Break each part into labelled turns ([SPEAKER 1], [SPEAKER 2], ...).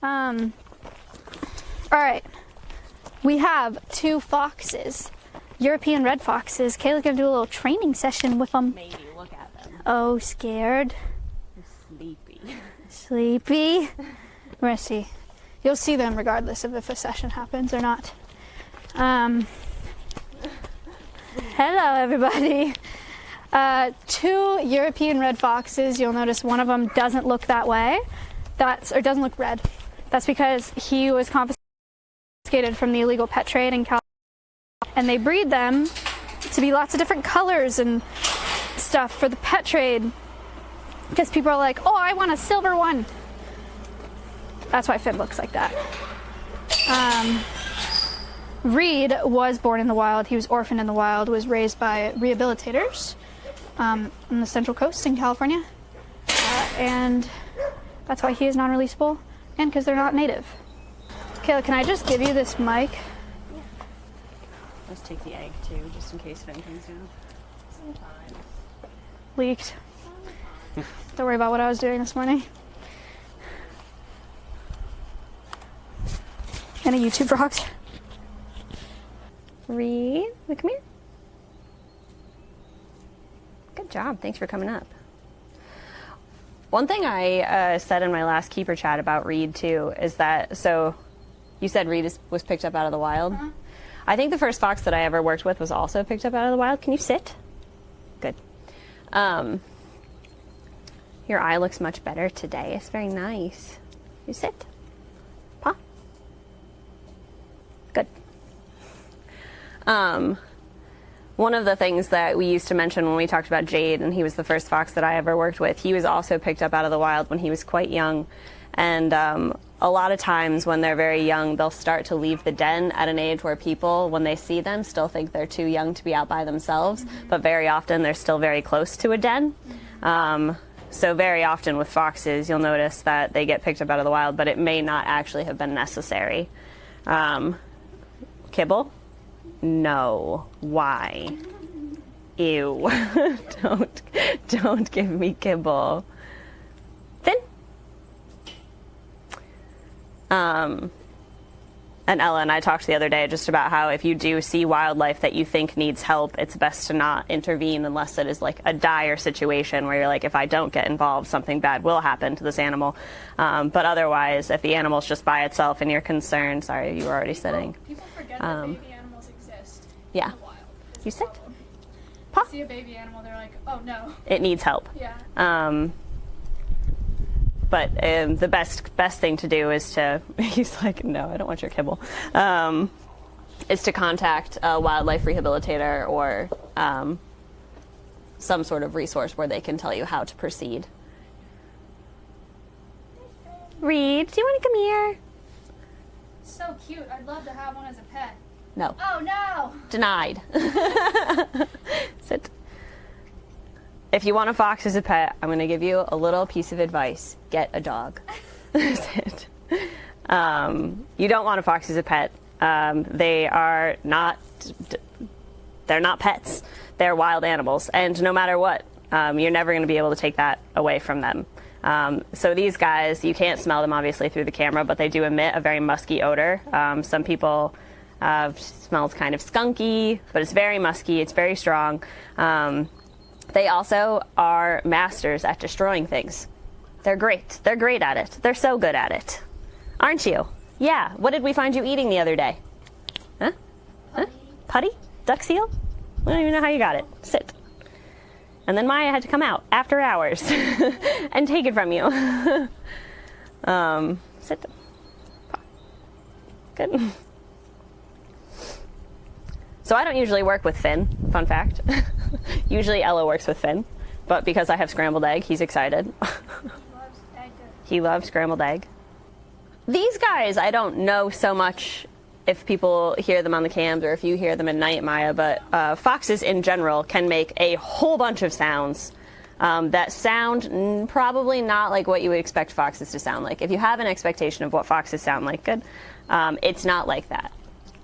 [SPEAKER 1] All right. We have 2 foxes, European red foxes. Kayla's gonna do a little training session with them.
[SPEAKER 2] Maybe look at them.
[SPEAKER 1] Oh, scared.
[SPEAKER 2] They're sleepy.
[SPEAKER 1] Sleepy. We're gonna see. You'll see them regardless of if a session happens or not. Hello, everybody. 2 European red foxes. You'll notice one of them doesn't look that way. Doesn't look red. That's because he was confiscated from the illegal pet trade in California. And they breed them to be lots of different colors and stuff for the pet trade. Because people are like, oh, I want a silver one. That's why Finn looks like that. Reed was born in the wild. He was orphaned in the wild, was raised by rehabilitators on the Central Coast in California. And that's why he is non-releasable, and because they're not native. Kayla, can I just give you this mic?
[SPEAKER 2] Yeah. Let's take the egg too, just in case Finn comes down. Sometimes.
[SPEAKER 1] Leaked. Don't worry about what I was doing this morning. And a YouTube vlogs.
[SPEAKER 2] Reed, come here. Good job. Thanks for coming up. One thing I said in my last keeper chat about Reed too is that, so you said Reed was picked up out of the wild.
[SPEAKER 1] Uh-huh.
[SPEAKER 2] I think the first fox that I ever worked with was also picked up out of the wild. Can you sit? Good. Your eye looks much better today. It's very nice. You sit. Paw. Good. One of the things that we used to mention when we talked about Jade, and he was the first fox that I ever worked with, he was also picked up out of the wild when he was quite young. And a lot of times when they're very young, they'll start to leave the den at an age where people, when they see them, still think they're too young to be out by themselves. Mm-hmm. But very often they're still very close to a den. Mm-hmm. So very often with foxes, you'll notice that they get picked up out of the wild, but it may not actually have been necessary. Kibble? No. Why? Ew. Don't give me kibble. Finn? And Ella and I talked the other day just about how if you do see wildlife that you think needs help, it's best to not intervene unless it is like a dire situation where you're like, if I don't get involved, something bad will happen to this animal. But otherwise, if the animal's just by itself and you're concerned, sorry, you were already sitting.
[SPEAKER 1] People forget that baby animals exist
[SPEAKER 2] yeah.
[SPEAKER 1] in the wild.
[SPEAKER 2] You sit?
[SPEAKER 1] Paw. See a baby animal, they're like, oh no.
[SPEAKER 2] It needs help.
[SPEAKER 1] Yeah.
[SPEAKER 2] But the best thing to do is to, he's like, no, I don't want your kibble, is to contact a wildlife rehabilitator or some sort of resource where they can tell you how to proceed. Reed, do you want to come here?
[SPEAKER 1] So cute. I'd love to have one as a pet.
[SPEAKER 2] No.
[SPEAKER 1] Oh no!
[SPEAKER 2] Denied. Sit. If you want a fox as a pet, I'm going to give you a little piece of advice. Get a dog. Sit. You don't want a fox as a pet. They are not, they're not pets. They're wild animals. And no matter what, you're never going to be able to take that away from them. So these guys, you can't smell them obviously through the camera, but they do emit a very musky odor. Some people smells kind of skunky, but it's very musky. It's very strong. They also are masters at destroying things. They're great. They're great at it. They're so good at it. Aren't you? Yeah. What did we find you eating the other day? Huh? Huh? Putty? Duck seal? I don't even know how you got it. Sit. And then Maya had to come out after hours and take it from you. Sit. Good. So I don't usually work with Finn, fun fact. Usually Ella works with Finn, but because I have scrambled egg, he's excited. He loves scrambled egg. These guys, I don't know so much if people hear them on the cams or if you hear them at night, Maya, but foxes in general can make a whole bunch of sounds that sound probably not like what you would expect foxes to sound like. If you have an expectation of what foxes sound like, good. It's not like that.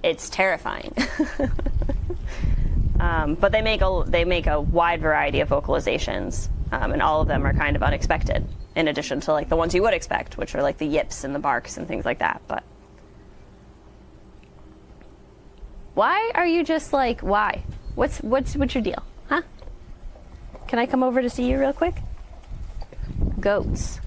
[SPEAKER 2] It's terrifying. But they make a wide variety of vocalizations, and all of them are kind of unexpected in addition to like the ones you would expect, which are like the yips and the barks and things like that. But why are you just like, why? What's your deal, huh? Can I come over to see you real quick? Goats.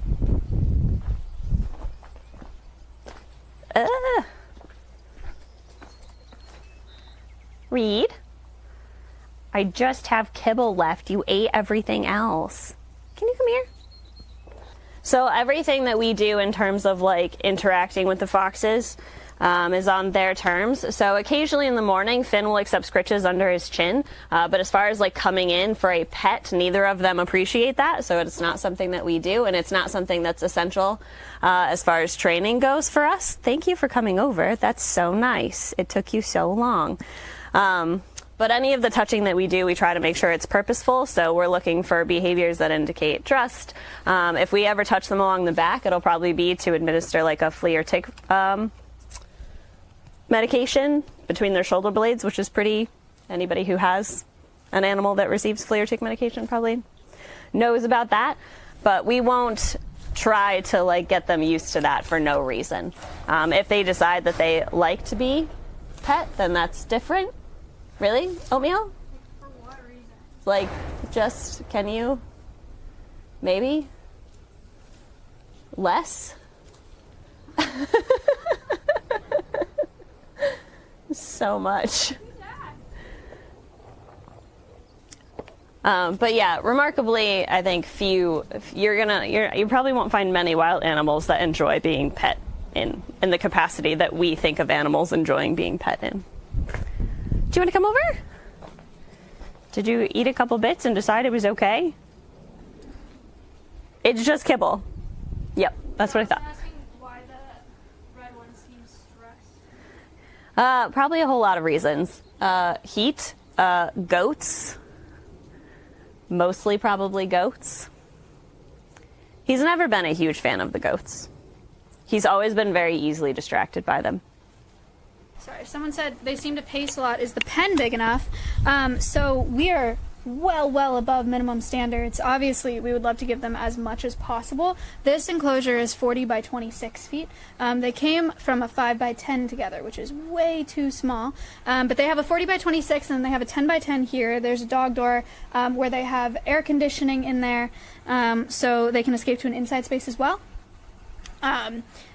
[SPEAKER 2] Reed, I just have kibble left. You ate everything else. Can you come here? So everything that we do in terms of like interacting with the foxes is on their terms. So occasionally in the morning, Finn will accept scritches under his chin. But as far as like coming in for a pet, neither of them appreciate that. So it's not something that we do, and it's not something that's essential as far as training goes for us. Thank you for coming over. That's so nice. It took you so long. But any of the touching that we do, we try to make sure it's purposeful. So we're looking for behaviors that indicate trust. If we ever touch them along the back, it'll probably be to administer like a flea or tick medication between their shoulder blades, which is pretty, anybody who has an animal that receives flea or tick medication probably knows about that. But we won't try to like get them used to that for no reason. If they decide that they like to be pet, then that's different. Really? Oatmeal?
[SPEAKER 1] For what reason?
[SPEAKER 2] Like, just, can you maybe less? So much. But yeah, remarkably, I think you probably won't find many wild animals that enjoy being pet in the capacity that we think of animals enjoying being pet in. Do you want to come over? Did you eat a couple bits and decide it was okay? It's just kibble. Yep, that's what I thought.
[SPEAKER 1] Asking why the red one seems stressed.
[SPEAKER 2] Probably a whole lot of reasons. Heat, goats. Mostly probably goats. He's never been a huge fan of the goats. He's always been very easily distracted by them.
[SPEAKER 1] Sorry, someone said they seem to pace a lot. Is the pen big enough? So we are well above minimum standards. Obviously, we would love to give them as much as possible. This enclosure is 40 by 26 feet. They came from a 5 by 10 together, which is way too small. But they have a 40 by 26 and they have a 10 by 10 here. There's a dog door where they have air conditioning in there, so they can escape to an inside space as well.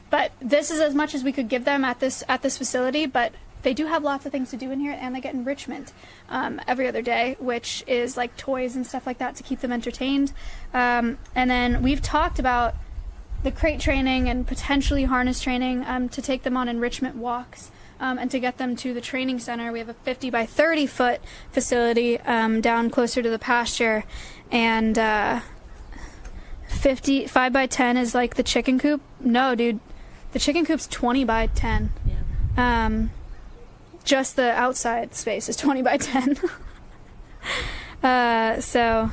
[SPEAKER 1] But this is as much as we could give them at this facility, but they do have lots of things to do in here, and they get enrichment every other day, which is like toys and stuff like that to keep them entertained. And then we've talked about the crate training and potentially harness training to take them on enrichment walks and to get them to the training center. We have a 50 by 30 foot facility down closer to the pasture, and 5 by 10 is like the chicken coop. No, dude. The chicken coop's 20 by 10. Yeah. Just the outside space is 20 by 10. So,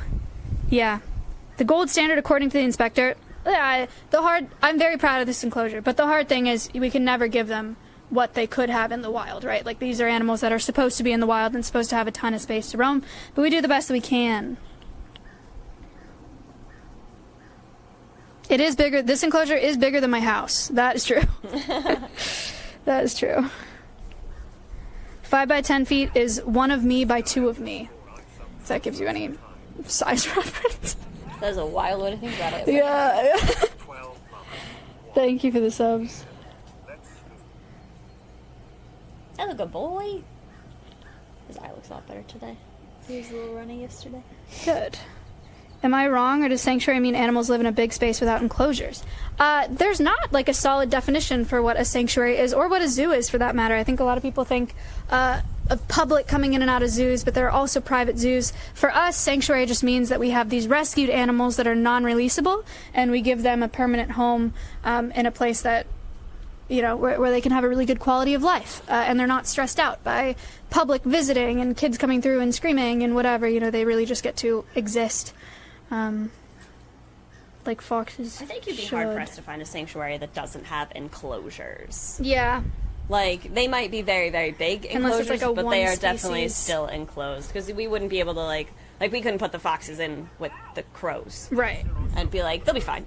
[SPEAKER 1] yeah. The gold standard, according to the inspector, I'm very proud of this enclosure, but the hard thing is we can never give them what they could have in the wild, right? Like, these are animals that are supposed to be in the wild and supposed to have a ton of space to roam, but we do the best that we can. It is bigger. This enclosure is bigger than my house. That is true. That is true. 5 by 10 feet is 1 of me by 2 of me. If that gives you any size reference.
[SPEAKER 2] That's a wild way to think about it.
[SPEAKER 1] Yeah. Thank you for the subs.
[SPEAKER 2] Hello, good boy. His eye looks a lot better today. He was a little runny yesterday.
[SPEAKER 1] Good. Am I wrong, or does sanctuary mean animals live in a big space without enclosures? There's not like a solid definition for what a sanctuary is, or what a zoo is for that matter. I think a lot of people think of public coming in and out of zoos, but there are also private zoos. For us, sanctuary just means that we have these rescued animals that are non-releasable, and we give them a permanent home in a place that, you know, where they can have a really good quality of life, and they're not stressed out by public visiting and kids coming through and screaming and whatever. You know, they really just get to exist. Like foxes.
[SPEAKER 2] I think you'd be hard pressed to find a sanctuary that doesn't have enclosures.
[SPEAKER 1] Yeah.
[SPEAKER 2] Like, they might be very, very big
[SPEAKER 1] Unless
[SPEAKER 2] enclosures,
[SPEAKER 1] it's like
[SPEAKER 2] but they are
[SPEAKER 1] one
[SPEAKER 2] definitely
[SPEAKER 1] species.
[SPEAKER 2] still enclosed. Because we wouldn't be able to, like, Like, we couldn't put the foxes in with the crows.
[SPEAKER 1] Right.
[SPEAKER 2] And be like, they'll be fine.